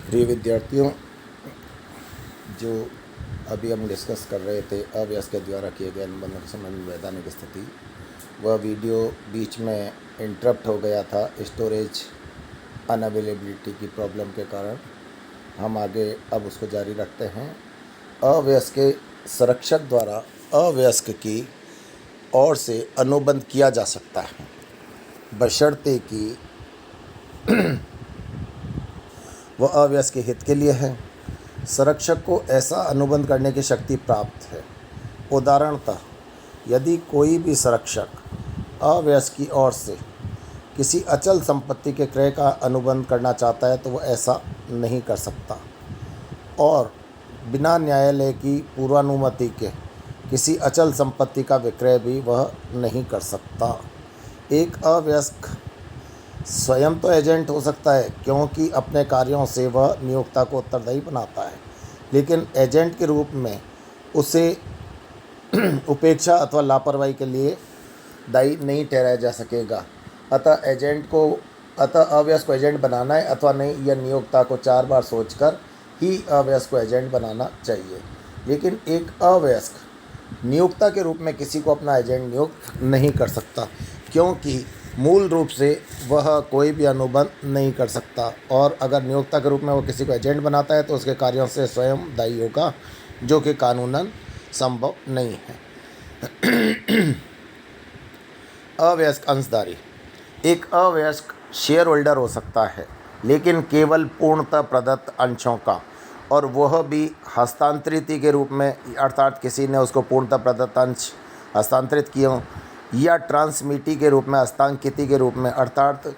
प्रिय विद्यार्थियों, जो अभी हम डिस्कस कर रहे थे अव्यस्क के द्वारा किए गए अनुबंध के संबंध में वैधानिक स्थिति, वह वीडियो बीच में इंटरप्ट हो गया था स्टोरेज अनअवेलेबिलिटी की प्रॉब्लम के कारण। हम आगे अब उसको जारी रखते हैं। अव्यस्क के संरक्षक द्वारा अव्यस्क की ओर से अनुबंध किया जा सकता है, बशर्ते कि वह अव्यस्क के हित के लिए है। संरक्षक को ऐसा अनुबंध करने की शक्ति प्राप्त है। उदाहरणतः यदि कोई भी संरक्षक अव्यस्क की ओर से किसी अचल संपत्ति के क्रय का अनुबंध करना चाहता है तो वह ऐसा नहीं कर सकता, और बिना न्यायालय की पूर्वानुमति के किसी अचल संपत्ति का विक्रय भी वह नहीं कर सकता। एक अव्यस्क स्वयं तो एजेंट हो सकता है, क्योंकि अपने कार्यों से वह नियोक्ता को उत्तरदायी बनाता है, लेकिन एजेंट के रूप में उसे उपेक्षा अथवा लापरवाही के लिए दायी नहीं ठहराया जा सकेगा। अतः अव्यस्क को एजेंट बनाना है अथवा नहीं, यह नियोक्ता को 4 बार सोचकर ही अव्यस्क को एजेंट बनाना चाहिए। लेकिन एक अव्यस्क नियोक्ता के रूप में किसी को अपना एजेंट नियुक्त नहीं कर सकता, क्योंकि मूल रूप से वह कोई भी अनुबंध नहीं कर सकता, और अगर नियोक्ता के रूप में वो किसी को एजेंट बनाता है तो उसके कार्यों से स्वयं दायी होगा, जो कि कानूनन संभव नहीं है। अवयस्क अंशधारी एक अवयस्क शेयर होल्डर हो सकता है, लेकिन केवल पूर्णतः प्रदत्त अंशों का, और वह भी हस्तांतरित के रूप में, अर्थात किसी ने उसको पूर्णतः प्रदत्त अंश हस्तांतरित किए, या ट्रांसमिटी के रूप में, हस्तांकिति के रूप में, अर्थात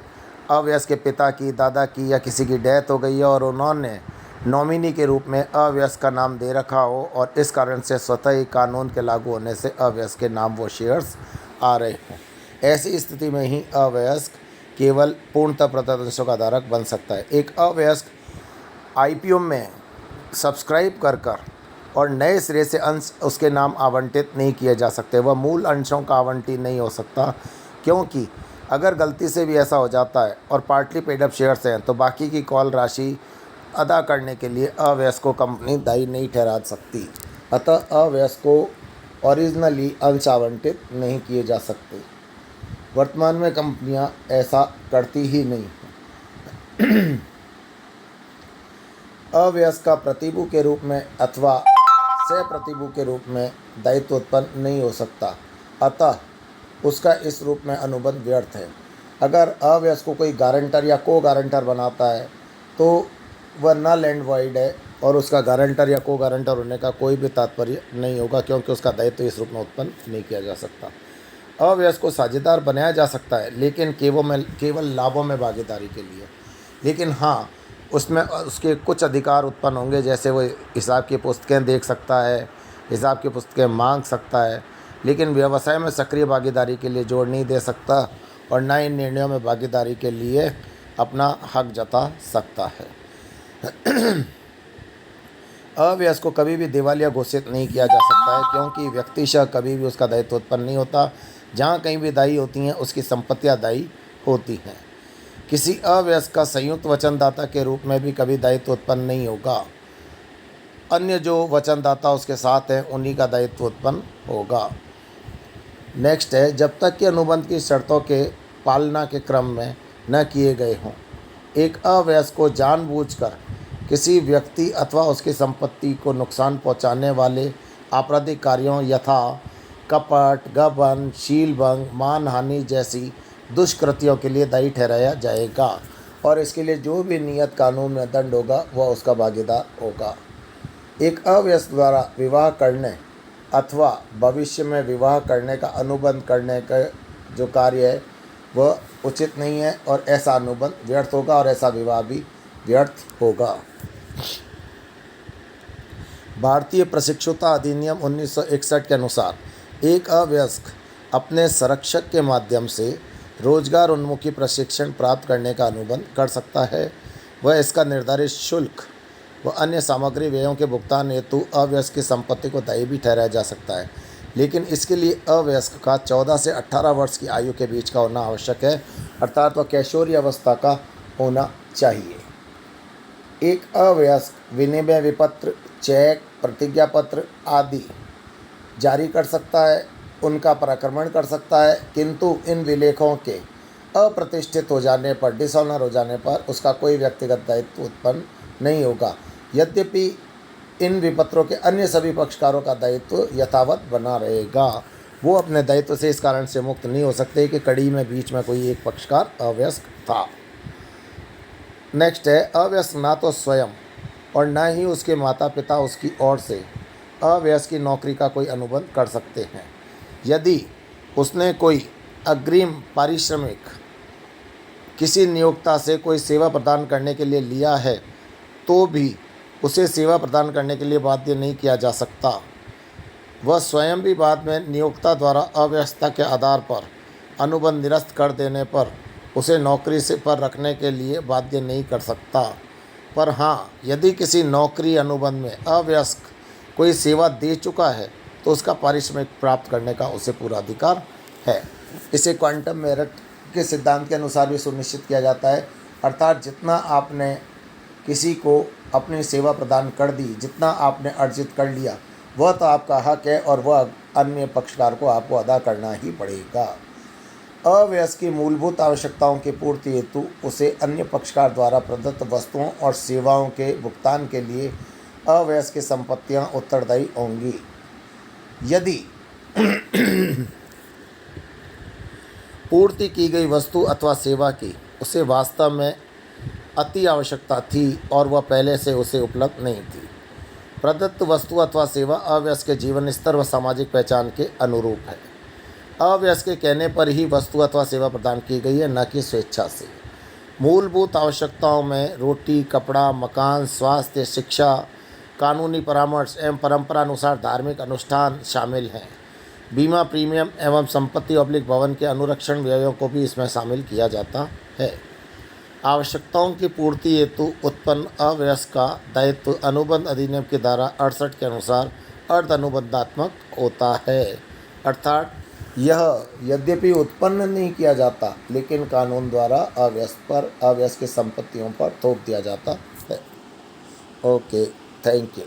अवयस्क के पिता की, दादा की या किसी की डेथ हो गई है और उन्होंने नॉमिनी के रूप में अवयस्क का नाम दे रखा हो, और इस कारण से स्वतः ही कानून के लागू होने से अवयस्क के नाम वो शेयर्स आ रहे हों। ऐसी स्थिति में ही अवयस्क केवल पूर्णतः प्रदत्त अंशों का धारक बन सकता है। एक अवयस्क आईपीओ में सब्सक्राइब कर और नए सिरे से अंश उसके नाम आवंटित नहीं किए जा सकते। वह मूल अंशों का आवंटी नहीं हो सकता, क्योंकि अगर गलती से भी ऐसा हो जाता है और पार्टली पेड अप शेयर्स हैं तो बाकी की कॉल राशि अदा करने के लिए अव्यस्क को कंपनी दायी नहीं ठहरा सकती। अतः अव्यस्क को ओरिजिनली अंश आवंटित नहीं किए जा सकते। वर्तमान में कंपनियां ऐसा करती ही नहीं हैं। अव्यस्क का प्रतिभू के रूप में अथवा सह प्रतिभू के रूप में दायित्व उत्पन्न नहीं हो सकता, अतः उसका इस रूप में अनुबंध व्यर्थ है। अगर अव्यस्क को कोई गारंटर या को गारंटर बनाता है तो वह नल एंड वॉइड है, और उसका गारंटर या को गारंटर होने का कोई भी तात्पर्य नहीं होगा, क्योंकि उसका दायित्व इस रूप में उत्पन्न नहीं किया जा सकता। अव्यस्क को साझेदार बनाया जा सकता है, लेकिन केवल लाभों में भागीदारी के लिए। लेकिन हाँ, उसमें उसके कुछ अधिकार उत्पन्न होंगे, जैसे वो हिसाब की पुस्तकें देख सकता है, हिसाब की पुस्तकें मांग सकता है, लेकिन व्यवसाय में सक्रिय भागीदारी के लिए जोड़ नहीं दे सकता, और न इन निर्णयों में भागीदारी के लिए अपना हक जता सकता है। अव्यस्क को कभी भी दिवालिया घोषित नहीं किया जा सकता है, क्योंकि व्यक्तिशः कभी भी उसका दायित्व उत्पन्न नहीं होता। जहाँ कहीं भी दायी होती हैं उसकी संपत्तियाँ दायी होती हैं। किसी अव्यस्क का संयुक्त वचनदाता के रूप में भी कभी दायित्व उत्पन्न नहीं होगा। अन्य जो वचनदाता उसके साथ हैं उन्हीं का दायित्व उत्पन्न होगा। नेक्स्ट है, जब तक कि अनुबंध की शर्तों के पालना के क्रम में न किए गए हों। एक अव्यस्क को जानबूझकर किसी व्यक्ति अथवा उसकी संपत्ति को नुकसान पहुंचाने वाले आपराधिक कार्यों यथा कपट, गबन, शीलभंग, मानहानि जैसी दुष्कृतियों के लिए दायी ठहराया जाएगा, और इसके लिए जो भी नियत कानून में दंड होगा वह उसका भागीदार होगा। एक अव्यस्क द्वारा विवाह करने अथवा भविष्य में विवाह करने का अनुबंध करने का जो कार्य है वह उचित नहीं है, और ऐसा अनुबंध व्यर्थ होगा, और ऐसा विवाह भी व्यर्थ होगा। भारतीय प्रशिक्षुता अधिनियम 1961 के अनुसार एक अव्यस्क अपने संरक्षक के माध्यम से रोजगार उन्मुखी प्रशिक्षण प्राप्त करने का अनुबंध कर सकता है। वह इसका निर्धारित शुल्क व अन्य सामग्री व्ययों के भुगतान हेतु अव्यस्क की संपत्ति को दायी भी ठहराया जा सकता है, लेकिन इसके लिए अवयस्क का 14 से 18 वर्ष की आयु के बीच का होना आवश्यक है, अर्थात वह किशोरी अवस्था का होना चाहिए। एक अवयस्क विनिमय विपत्र, चेक, प्रतिज्ञा पत्र आदि जारी कर सकता है, उनका पराक्रमण कर सकता है, किंतु इन विलेखों के अप्रतिष्ठित हो जाने पर, डिसऑनर हो जाने पर उसका कोई व्यक्तिगत दायित्व उत्पन्न नहीं होगा। यद्यपि इन विपत्रों के अन्य सभी पक्षकारों का दायित्व यथावत बना रहेगा। वो अपने दायित्व से इस कारण से मुक्त नहीं हो सकते कि कड़ी में बीच में कोई एक पक्षकार अवयस्क था। नेक्स्ट है, अवयस्क ना तो स्वयं और ना ही उसके माता पिता उसकी ओर से अवयस्क की नौकरी का कोई अनुबंध कर सकते हैं। यदि उसने कोई अग्रिम पारिश्रमिक किसी नियोक्ता से कोई सेवा प्रदान करने के लिए लिया है तो भी उसे सेवा प्रदान करने के लिए बाध्य नहीं किया जा सकता। वह स्वयं भी बाद में नियोक्ता द्वारा अव्यवस्था के आधार पर अनुबंध निरस्त कर देने पर उसे नौकरी से पर रखने के लिए बाध्य नहीं कर सकता। पर हाँ, यदि किसी नौकरी अनुबंध में अवयस्क कोई सेवा दे चुका है तो उसका पारिश्रमिक प्राप्त करने का उसे पूरा अधिकार है। इसे क्वांटम मेरिट के सिद्धांत के अनुसार भी सुनिश्चित किया जाता है, अर्थात जितना आपने किसी को अपनी सेवा प्रदान कर दी, जितना आपने अर्जित कर लिया, वह तो आपका हक है और वह अन्य पक्षकार को आपको अदा करना ही पड़ेगा। अवयस्क की मूलभूत आवश्यकताओं की पूर्ति हेतु उसे अन्य पक्षकार द्वारा प्रदत्त वस्तुओं और सेवाओं के भुगतान के लिए अवयस्क की संपत्तियां उत्तरदायी होंगी। यदि पूर्ति की गई वस्तु अथवा सेवा की उसे वास्तव में अति आवश्यकता थी और वह पहले से उसे उपलब्ध नहीं थी, प्रदत्त वस्तु अथवा सेवा अवयस्क के जीवन स्तर व सामाजिक पहचान के अनुरूप है। अवयस्क के कहने पर ही वस्तु अथवा सेवा प्रदान की गई है, न कि स्वेच्छा से। मूलभूत आवश्यकताओं में रोटी, कपड़ा, मकान, स्वास्थ्य, शिक्षा, कानूनी परामर्श एवं परंपरानुसार धार्मिक अनुष्ठान शामिल हैं। बीमा प्रीमियम एवं संपत्ति ऑब्लिक भवन के अनुरक्षण व्ययों को भी इसमें शामिल किया जाता है। आवश्यकताओं की पूर्ति हेतु उत्पन्न अवयस्क का दायित्व अनुबंध अधिनियम की धारा 68 के अनुसार अर्ध अनुबंधात्मक होता है, अर्थात यह यद्यपि उत्पन्न नहीं किया जाता लेकिन कानून द्वारा अवयस्क की संपत्तियों पर थोप दिया जाता है। Okay, thank you.